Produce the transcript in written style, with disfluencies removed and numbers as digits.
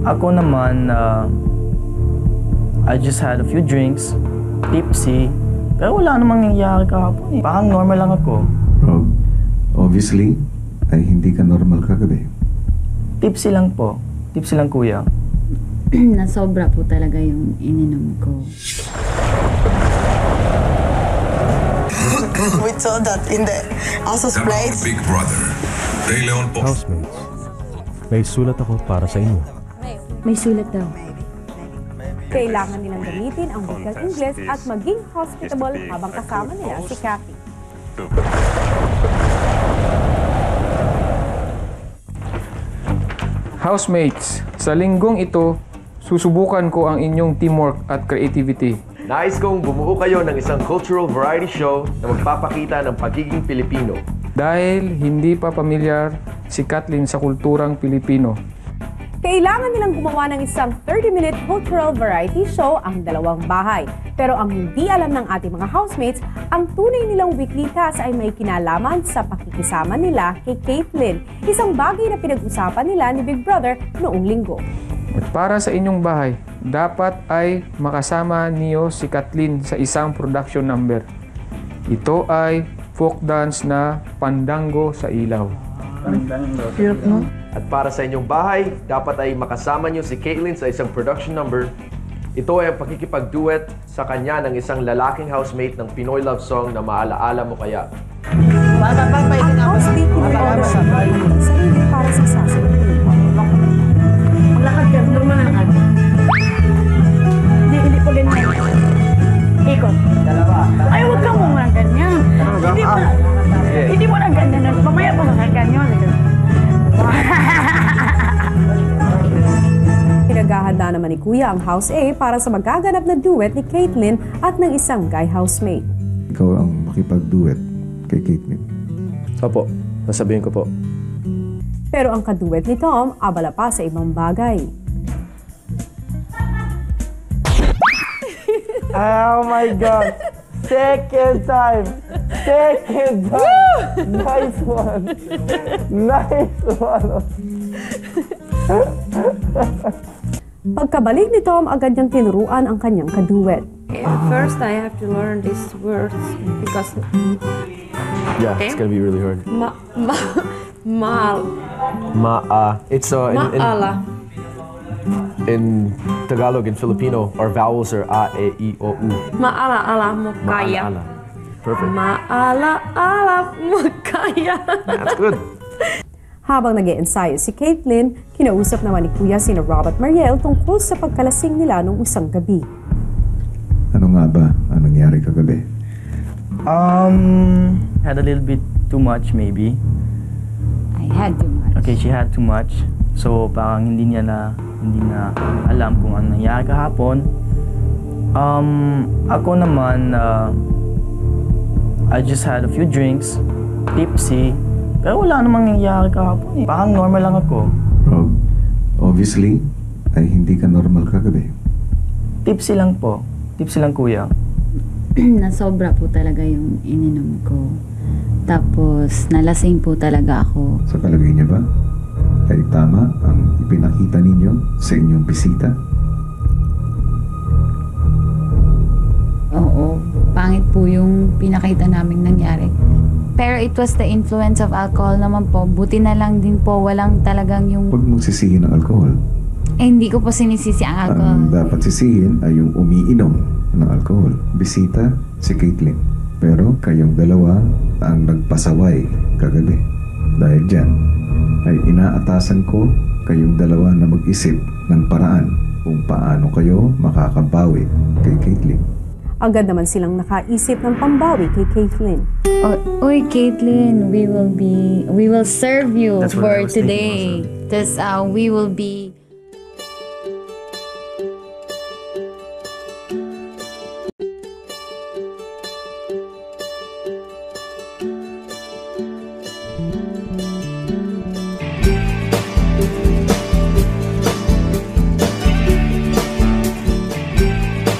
Ako naman, I just had a few drinks, tipsy, pero wala namang nangyayari kahapon eh. Parang normal lang ako. Rob, obviously, ay hindi ka normal kagabi. Tipsy lang po. Tipsy lang, kuya. Nasobra po talaga yung ininom ko. We saw that in the Asos place. Big Brother. Ray Leon po. Housemates, may sulat ako para sa inyo. May sulat daw. Kailangan nilang gamitin ang wikang Ingles at maging hospitable habang kasama nila si Kathy. Housemates, sa linggong ito, susubukan ko ang inyong teamwork at creativity. Nais kong bumuo kayo ng isang cultural variety show na magpapakita ng pagiging Pilipino. Dahil hindi pa pamilyar si Kathleen sa kulturang Pilipino. Kailangan nilang gumawa ng isang 30-minute cultural variety show ang dalawang bahay. Pero ang hindi alam ng ating mga housemates, ang tunay nilang weekly task ay may kinalaman sa pakikisama nila kay Caitlyn, isang bagay na pinag-usapan nila ni Big Brother noong linggo. At para sa inyong bahay, dapat ay makasama niyo si Kathleen sa isang production number. Ito ay folk dance na Pandango sa Ilaw. At para sa inyong bahay, dapat ay makasama niyo si Caitlyn sa isang production number. Ito ay ang pakikipag-duet sa kanya ng isang lalaking housemate ng Pinoy love song na Maalaala Mo Kaya. Ang housemate ni Big Brother ay sarili para sa sasagot. Maglakad ka, normal lang. Hindi po ganyan. Ikot. Ay, huwag ka muna ganyan. Hindi mo na ganyan. Mamaya pa mga ganyan. Pinaghahanda naman ni Kuya ang House A para sa magaganap na duet ni Caitlyn at ng isang guy housemate. Ikaw ang makipag-duet kay Caitlyn. Opo, sasabihin ko po. Pero ang kaduet ni Tom, abala pa sa ibang bagay. Oh my God! Second time! Second time! Nice one! Nice one! Pagkabalik ni Tom, agad niyang tinuruan ang kanyang kaduet. First, I have to learn these words because Yeah, it's gonna be really hard. It's in Tagalog and Filipino, our vowels are a, e, i, o, u. Maala-ala mo kaya. Maala-ala. Perfect. Maala-ala mo kaya. That's good. Habang nag-e-ensayo si Caitlyn, kinausap naman ni Kuya sina Rob at Mariel tungkol sa pagkalasing nila nung isang gabi. Ano nga ba ang nangyari kagabi? Had a little bit too much maybe. I had too much. Okay, she had too much. So parang hindi na alam kung ano nangyari kahapon. Ako naman, I just had a few drinks, tipsy, pero wala namang nangyayari kahapon eh. Parang normal lang ako. Rob, obviously, ay hindi ka normal kagabi. Tipsy lang po. Tipsy lang, kuya. Nasobra po talaga yung ininom ko. Tapos, nalasing po talaga ako. Sa palagay niya ba, ay tama ang ipinakita ninyo sa inyong bisita? Oo, pangit po yung pinakita naming nangyari. Pero it was the influence of alcohol naman po. Buti na lang din po, walang talagang yung... Huwag mong sisihin ang alkohol. hindi ko po sinisisi ang alcohol. Ang dapat sisihin ay yung umiinom ng alcohol. Bisita si Caitlyn. Pero kayong dalawa ang nagpasaway kagabi. Dahil dyan, ay inaatasan ko kayong dalawa na mag-isip ng paraan kung paano kayo makakabawi kay Caitlyn. Agad naman silang nakaisip ng pambawi kay Caitlyn. Oy, Caitlyn, we will serve you That's what I for was thinking today. Tapos we will be